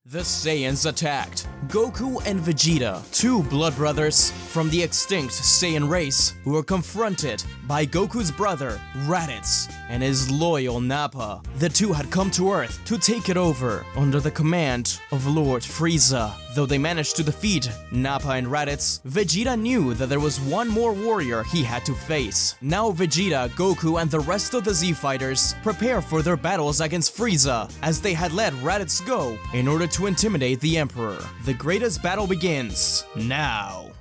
The Saiyans attacked. Goku and Vegeta, two blood brothers from the extinct Saiyan race, who were confronted by Goku's brother, Raditz, and his loyal Nappa. The two had come to Earth to take it over under the command of Lord Frieza. Though they managed to defeat Nappa and Raditz, Vegeta knew that there was one more warrior he had to face. Now Vegeta, Goku, and the rest of the Z fighters prepare for their battles against Frieza, as they had let Raditz go in order to intimidate the Emperor. The greatest battle begins now.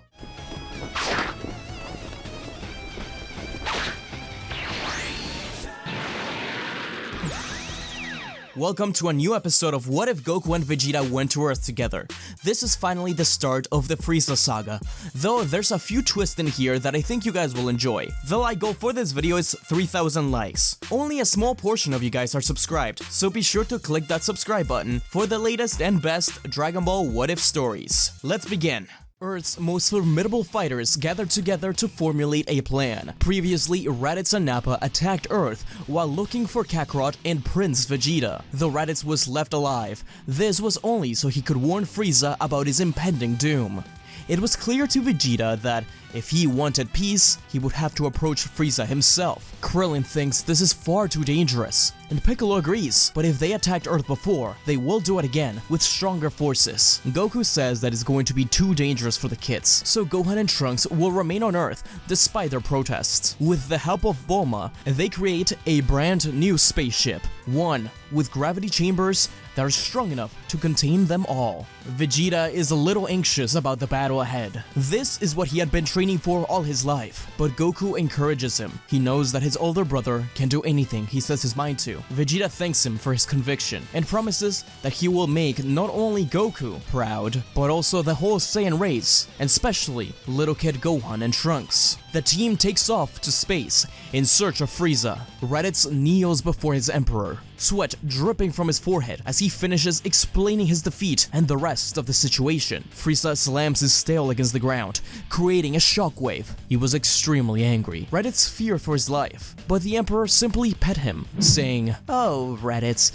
Welcome to a new episode of What If Goku and Vegeta Went to Earth Together. This is finally the start of the Frieza saga, though there's a few twists in here that I think you guys will enjoy. The like goal for this video is 3,000 likes. Only a small portion of you guys are subscribed, so be sure to click that subscribe button for the latest and best Dragon Ball What If stories. Let's begin. Earth's most formidable fighters gathered together to formulate a plan. Previously, Raditz and Nappa attacked Earth while looking for Kakarot and Prince Vegeta. Though Raditz was left alive, this was only so he could warn Frieza about his impending doom. It was clear to Vegeta that if he wanted peace, he would have to approach Frieza himself. Krillin thinks this is far too dangerous, and Piccolo agrees, but if they attacked Earth before, they will do it again with stronger forces. Goku says that it's going to be too dangerous for the kids, so Gohan and Trunks will remain on Earth despite their protests. With the help of Bulma, they create a brand new spaceship, one with gravity chambers that are strong enough to contain them all. Vegeta is a little anxious about the battle ahead. This is what he had been training for all his life, but Goku encourages him. He knows that his older brother can do anything he sets his mind to. Vegeta thanks him for his conviction and promises that he will make not only Goku proud, but also the whole Saiyan race, and especially little kid Gohan and Trunks. The team takes off to space in search of Frieza. Raditz kneels before his emperor, sweat dripping from his forehead as he finishes explaining his defeat and the rest of the situation. Frieza slams his tail against the ground, creating a shockwave. He was extremely angry. Raditz feared for his life, but the emperor simply pet him, saying, "Oh, Raditz,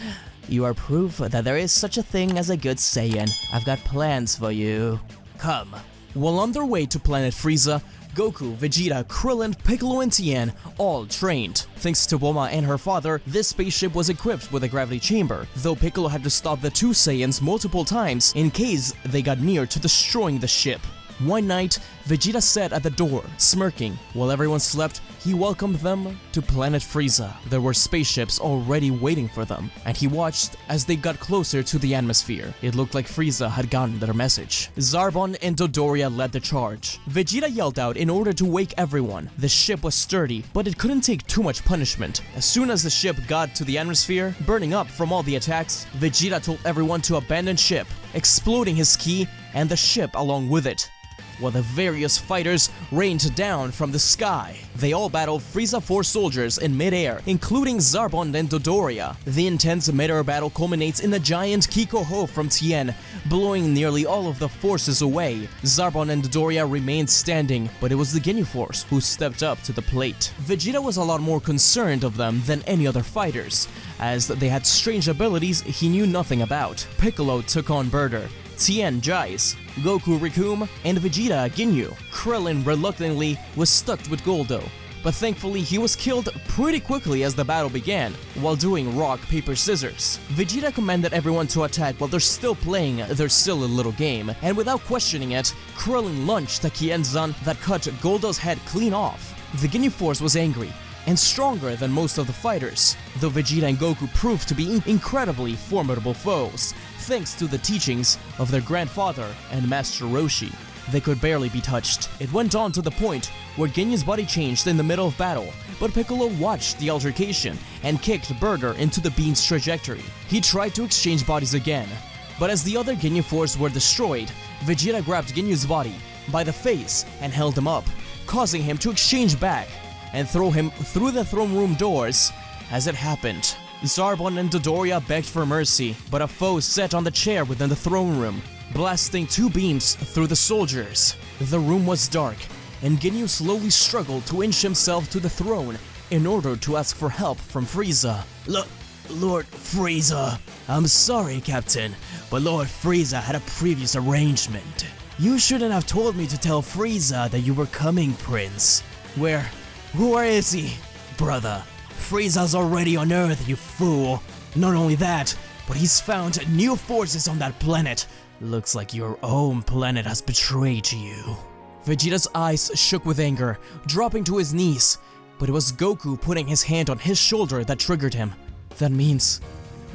you are proof that there is such a thing as a good Saiyan. I've got plans for you. Come." While on their way to planet Frieza, Goku, Vegeta, Krillin, Piccolo, and Tien all trained. Thanks to Bulma and her father, this spaceship was equipped with a gravity chamber, though Piccolo had to stop the two Saiyans multiple times in case they got near to destroying the ship. One night, Vegeta sat at the door, smirking. While everyone slept, he welcomed them to planet Frieza. There were spaceships already waiting for them, and he watched as they got closer to the atmosphere. It looked like Frieza had gotten their message. Zarbon and Dodoria led the charge. Vegeta yelled out in order to wake everyone. The ship was sturdy, but it couldn't take too much punishment. As soon as the ship got to the atmosphere, burning up from all the attacks, Vegeta told everyone to abandon ship, exploding his ki and the ship along with it, while the various fighters rained down from the sky. They all battled Frieza 4 soldiers in mid-air, including Zarbon and Dodoria. The intense mid-air battle culminates in a giant Kiko-Ho from Tien, blowing nearly all of the forces away. Zarbon and Dodoria remained standing, but it was the Ginyu Force who stepped up to the plate. Vegeta was a lot more concerned of them than any other fighters, as they had strange abilities he knew nothing about. Piccolo took on Burter, Tien Jais, Goku Rikum, and Vegeta Ginyu. Krillin reluctantly was stuck with Goldo, but thankfully he was killed pretty quickly as the battle began, while doing rock, paper, scissors. Vegeta commanded everyone to attack while they're still playing their silly little game, and without questioning it, Krillin launched a Kienzan that cut Goldo's head clean off. The Ginyu Force was angry and stronger than most of the fighters, though Vegeta and Goku proved to be incredibly formidable foes, thanks to the teachings of their grandfather and Master Roshi. They could barely be touched. It went on to the point where Ginyu's body changed in the middle of battle, but Piccolo watched the altercation and kicked Burter into the beam's trajectory. He tried to exchange bodies again, but as the other Ginyu Force were destroyed, Vegeta grabbed Ginyu's body by the face and held him up, causing him to exchange back and throw him through the throne room doors. As it happened, Zarbon and Dodoria begged for mercy, but a foe sat on the chair within the throne room, blasting two beams through the soldiers. The room was dark, and Ginyu slowly struggled to inch himself to the throne in order to ask for help from Frieza. Lord Frieza. I'm sorry, Captain, but Lord Frieza had a previous arrangement. You shouldn't have told me to tell Frieza that you were coming, Prince. Where is he? Brother, Frieza's already on Earth, you fool. Not only that, but he's found new forces on that planet. Looks like your own planet has betrayed you. Vegeta's eyes shook with anger, dropping to his knees. But it was Goku putting his hand on his shoulder that triggered him. That means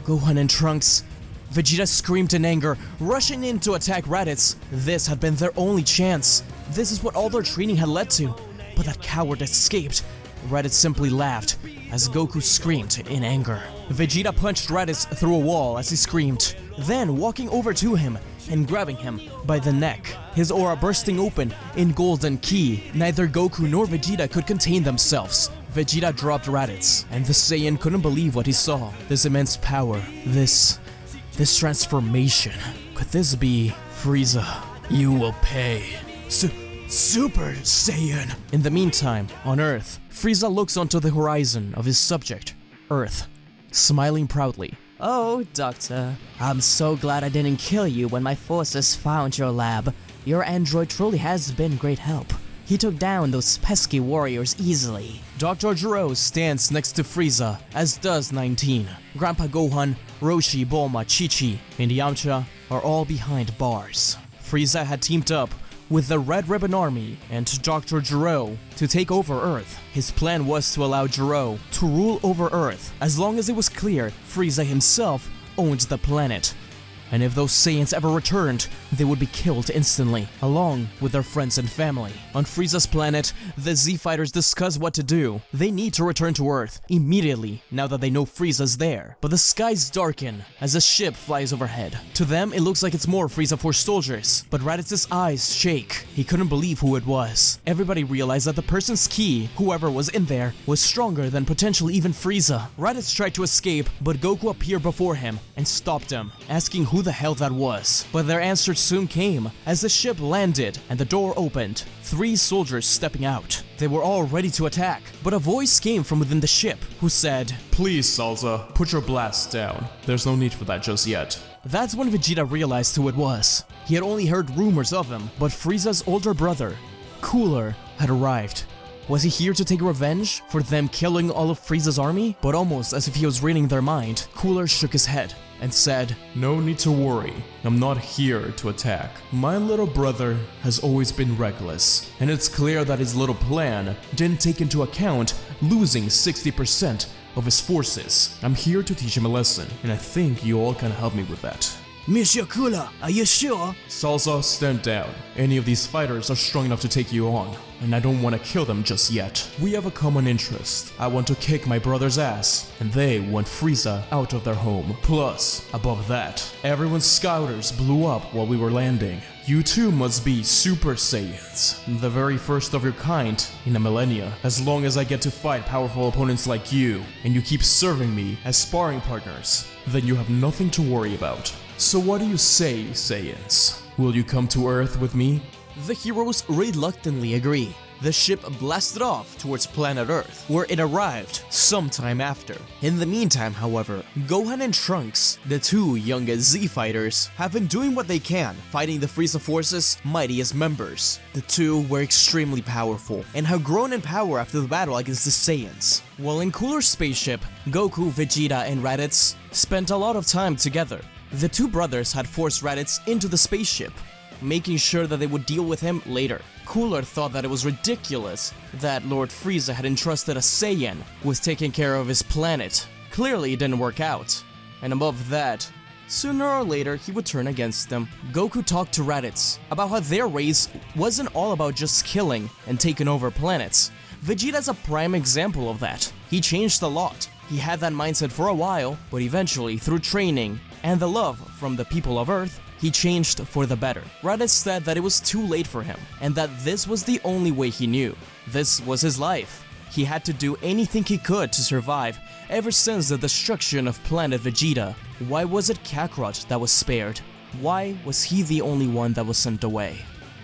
Gohan and Trunks. Vegeta screamed in anger, rushing in to attack Raditz. This had been their only chance. This is what all their training had led to. But that coward escaped. Raditz simply laughed as Goku screamed in anger. Vegeta punched Raditz through a wall as he screamed, then walking over to him and grabbing him by the neck, his aura bursting open in golden ki. Neither Goku nor Vegeta could contain themselves. Vegeta dropped Raditz, and the Saiyan couldn't believe what he saw. This immense power, this transformation. Could this be Frieza? You will pay. Super Saiyan! In the meantime, on Earth, Frieza looks onto the horizon of his subject, Earth, smiling proudly. Oh, Doctor, I'm so glad I didn't kill you when my forces found your lab. Your android truly has been great help. He took down those pesky warriors easily. Dr. Gero stands next to Frieza, as does 19. Grandpa Gohan, Roshi, Bulma, Chi-Chi, and Yamcha are all behind bars. Frieza had teamed up with the Red Ribbon Army and Dr. Gero to take over Earth. His plan was to allow Gero to rule over Earth as long as it was clear Frieza himself owned the planet. And if those Saiyans ever returned, they would be killed instantly, along with their friends and family. On Frieza's planet, the Z-Fighters discuss what to do. They need to return to Earth immediately, now that they know Frieza's there. But the skies darken as a ship flies overhead. To them, it looks like it's more Frieza Force soldiers, but Raditz's eyes shake. He couldn't believe who it was. Everybody realized that the person's ki, whoever was in there, was stronger than potentially even Frieza. Raditz tried to escape, but Goku appeared before him and stopped him, asking who the hell that was. But their answer soon came as the ship landed and the door opened, 3 soldiers stepping out. They were all ready to attack, but a voice came from within the ship who said, "Please, Salza, put your blast down. There's no need for that just yet." That's when Vegeta realized who it was. He had only heard rumors of him, but Frieza's older brother, Cooler, had arrived. Was he here to take revenge for them killing all of Frieza's army? But almost as if he was reading their mind, Cooler shook his head and said, "No need to worry. I'm not here to attack. My little brother has always been reckless, and it's clear that his little plan didn't take into account losing 60% of his forces. I'm here to teach him a lesson, and I think you all can help me with that." Monsieur Cooler, are you sure? Salza, stand down. Any of these fighters are strong enough to take you on, and I don't want to kill them just yet. We have a common interest. I want to kick my brother's ass, and they want Frieza out of their home. Plus, above that, everyone's scouters blew up while we were landing. You too must be Super Saiyans, the very first of your kind in a millennia. As long as I get to fight powerful opponents like you, and you keep serving me as sparring partners, then you have nothing to worry about. So what do you say, Saiyans? Will you come to Earth with me? The heroes reluctantly agree. The ship blasted off towards planet Earth, where it arrived sometime after. In the meantime, however, Gohan and Trunks, the 2 youngest Z-Fighters, have been doing what they can, fighting the Frieza Force's mightiest members. The 2 were extremely powerful, and have grown in power after the battle against the Saiyans. While in Cooler's spaceship, Goku, Vegeta, and Raditz spent a lot of time together. The 2 brothers had forced Raditz into the spaceship, making sure that they would deal with him later. Cooler thought that it was ridiculous that Lord Frieza had entrusted a Saiyan with taking care of his planet. Clearly it didn't work out, and above that, sooner or later he would turn against them. Goku talked to Raditz about how their race wasn't all about just killing and taking over planets. Vegeta's a prime example of that. He changed a lot. He had that mindset for a while, but eventually, through training and the love from the people of Earth, he changed for the better. Raditz said that it was too late for him, and that this was the only way he knew. This was his life. He had to do anything he could to survive ever since the destruction of planet Vegeta. Why was it Kakarot that was spared? Why was he the only one that was sent away?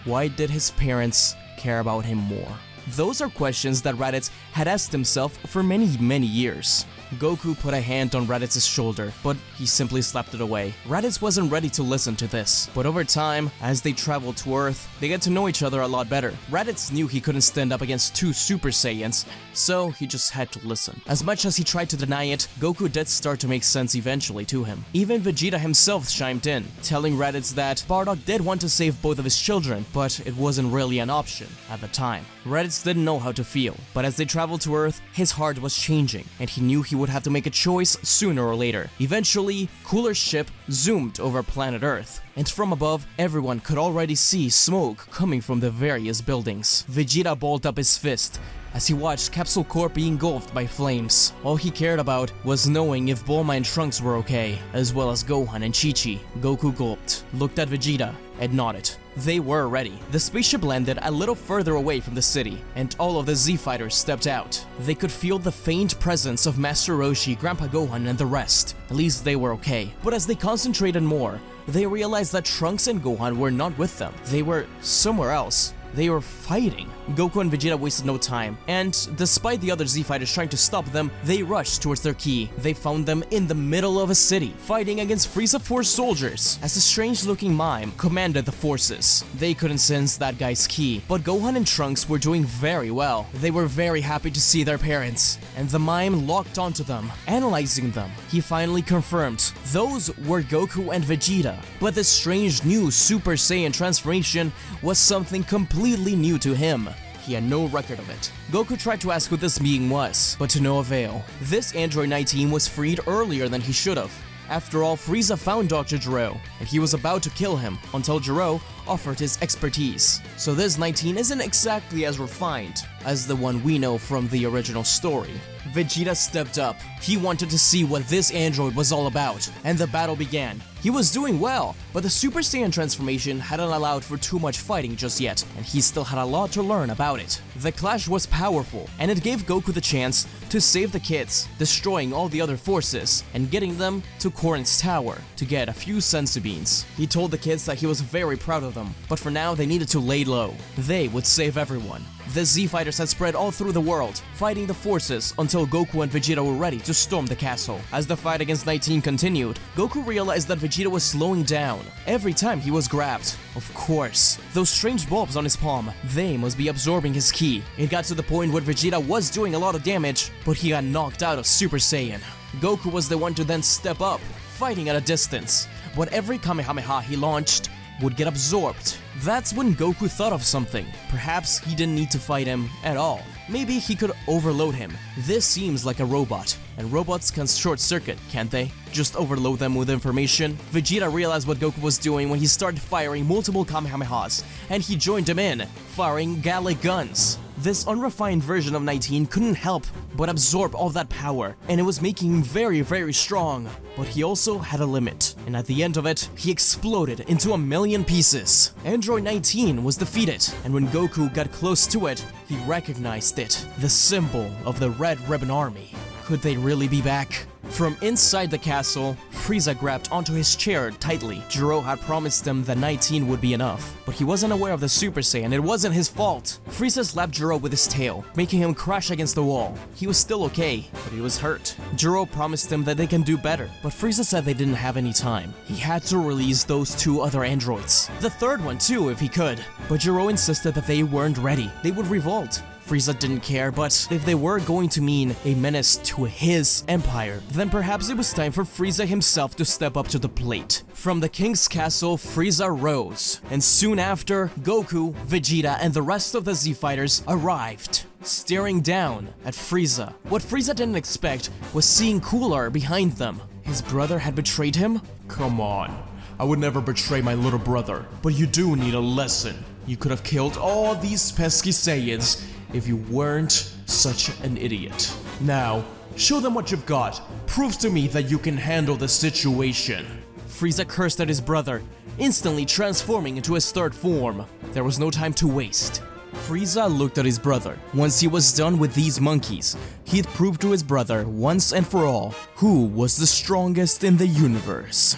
Why did his parents care about him more? Those are questions that Raditz had asked himself for many years. Goku put a hand on Raditz's shoulder, but he simply slapped it away. Raditz wasn't ready to listen to this, but over time, as they traveled to Earth, they get to know each other a lot better. Raditz knew he couldn't stand up against two Super Saiyans, so he just had to listen. As much as he tried to deny it, Goku did start to make sense eventually to him. Even Vegeta himself chimed in, telling Raditz that Bardock did want to save both of his children, but it wasn't really an option at the time. Raditz didn't know how to feel, but as they traveled to Earth, his heart was changing, and he knew he would have to make a choice sooner or later. Eventually, Cooler's ship zoomed over planet Earth, and from above, everyone could already see smoke coming from the various buildings. Vegeta balled up his fist as he watched Capsule Corp being engulfed by flames. All he cared about was knowing if Bulma and Trunks were okay, as well as Gohan and Chi-Chi. Goku gulped, looked at Vegeta, and nodded. They were ready. The spaceship landed a little further away from the city, and all of the Z-Fighters stepped out. They could feel the faint presence of Master Roshi, Grandpa Gohan, and the rest. At least they were okay. But as they concentrated more, they realized that Trunks and Gohan were not with them. They were somewhere else. They were fighting. Goku and Vegeta wasted no time, and despite the other Z-Fighters trying to stop them, they rushed towards their ki. They found them in the middle of a city, fighting against Frieza Force soldiers, as a strange-looking mime commanded the forces. They couldn't sense that guy's ki, but Gohan and Trunks were doing very well. They were very happy to see their parents, and the mime locked onto them, analyzing them. He finally confirmed those were Goku and Vegeta, but this strange new Super Saiyan transformation was something completely new to him. He had no record of it. Goku tried to ask who this being was, but to no avail. This Android 19 was freed earlier than he should have. After all, Frieza found Dr. Gero, and he was about to kill him until Gero offered his expertise. So this 19 isn't exactly as refined as the one we know from the original story. Vegeta stepped up. He wanted to see what this android was all about, and the battle began. He was doing well, but the Super Saiyan transformation hadn't allowed for too much fighting just yet, and he still had a lot to learn about it. The clash was powerful, and it gave Goku the chance to save the kids, destroying all the other forces, and getting them to Korin's tower to get a few senzu beans. He told the kids that he was very proud of them, but for now they needed to lay low. They would save everyone. The Z-Fighters had spread all through the world, fighting the forces until Goku and Vegeta were ready to storm the castle. As the fight against 19 continued, Goku realized that Vegeta was slowing down every time he was grabbed. Of course, those strange bulbs on his palm, they must be absorbing his ki. It got to the point where Vegeta was doing a lot of damage, but he got knocked out of Super Saiyan. Goku was the one to then step up, fighting at a distance, but every Kamehameha he launched would get absorbed. That's when Goku thought of something. Perhaps he didn't need to fight him at all. Maybe he could overload him. This seems like a robot, and robots can short-circuit, can't they? Just overload them with information. Vegeta realized what Goku was doing when he started firing multiple Kamehamehas, and he joined him in, firing Gallic guns. This unrefined version of 19 couldn't help but absorb all that power, and it was making him very, very strong. But he also had a limit, and at the end of it, he exploded into a million pieces. Android 19 was defeated, and when Goku got close to it, he recognized it, the symbol of the Red Ribbon Army. Could they really be back? From inside the castle, Frieza grabbed onto his chair tightly. Gero had promised him that 19 would be enough, but he wasn't aware of the Super Saiyan. It wasn't his fault. Frieza slapped Gero with his tail, making him crash against the wall. He was still okay, but he was hurt. Gero promised him that they can do better, but Frieza said they didn't have any time. He had to release those two other androids. The third one too, if he could. But Gero insisted that they weren't ready. They would revolt. Frieza didn't care, but if they were going to mean a menace to his empire, then perhaps it was time for Frieza himself to step up to the plate. From the king's castle, Frieza rose, and soon after, Goku, Vegeta, and the rest of the Z-Fighters arrived, staring down at Frieza. What Frieza didn't expect was seeing Cooler behind them. His brother had betrayed him? Come on. I would never betray my little brother, but you do need a lesson. You could have killed all these pesky Saiyans if you weren't such an idiot. Now, show them what you've got. Prove to me that you can handle the situation. Frieza cursed at his brother, instantly transforming into his third form. There was no time to waste. Frieza looked at his brother. Once he was done with these monkeys, he'd prove to his brother once and for all who was the strongest in the universe.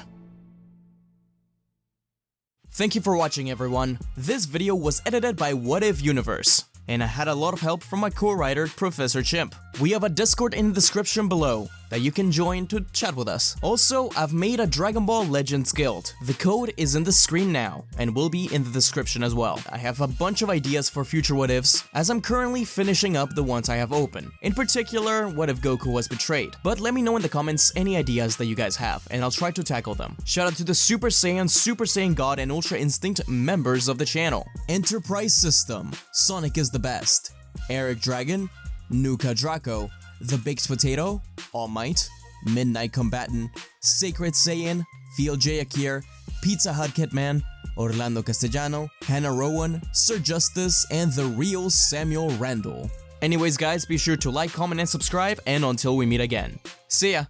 Thank you for watching, everyone. This video was edited by What If Universe, and I had a lot of help from my co-writer, Professor Chimp. We have a Discord in the description below that you can join to chat with us. Also, I've made a Dragon Ball Legends guild. The code is in the screen now and will be in the description as well. I have a bunch of ideas for future what ifs, as I'm currently finishing up the ones I have open. In particular, what if Goku was betrayed? But let me know in the comments any ideas that you guys have, and I'll try to tackle them. Shout out to the Super Saiyan, Super Saiyan God, and Ultra Instinct members of the channel. Enterprise System, Sonic is the best. Eric Dragon, Nuka Draco, The Baked Potato, All Might, Midnight Combatant, Sacred Saiyan, Phil J. Akir, Pizza Hut Kitman, Orlando Castellano, Hannah Rowan, Sir Justice, and the real Samuel Randall. Anyways guys, be sure to like, comment, and subscribe, and until we meet again. See ya!